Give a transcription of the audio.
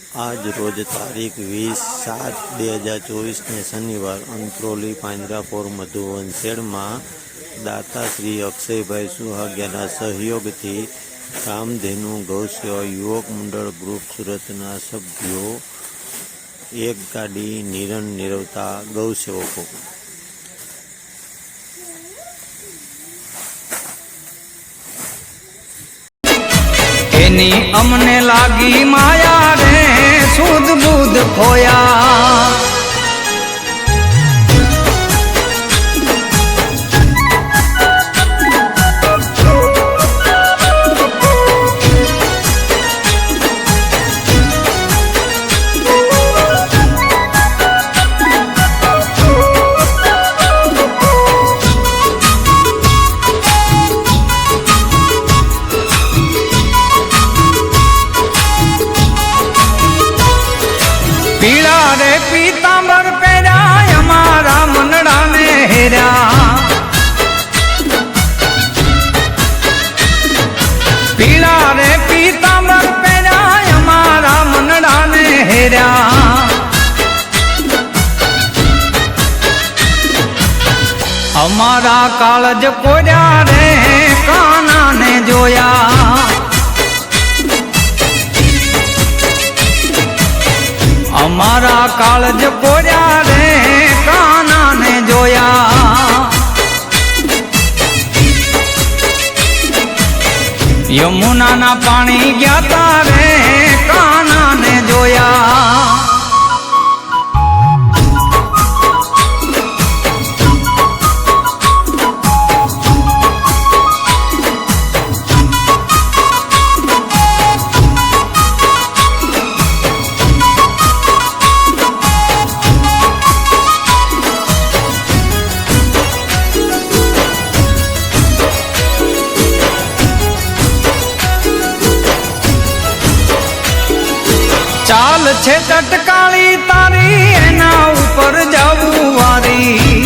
આજ રોજ તારીખ 20/7/2024 ને શનિવાર અંત્રોલી પાંજરાપોર મધુવન શેડમાં દાતા શ્રી અક્ષયભાઈ સુહાગિયાના સહયોગથી કામધેનુ ગૌસેવા યુવક મંડળ ગ્રુપ સુરતના સભ્યો એક ગાડી નિરણ નિરવતા ગૌસેવકો એની અમને લાગી માયા રે સુધ બુધ ખોયા पीड़ा रे पीतांबर पेरा हमारा मनड़ा ने हेरा पीड़ा रे पीतांबर पेरा हमारा मनड़ा ने हेरा हमारा कालज कोया रे काना ने जोया हमारा कालज कोया रे काना ने जोया यमुना ना पानी गया रे काना ने जोया चाल छे टटकाली तारी एना ऊपर जावू वारी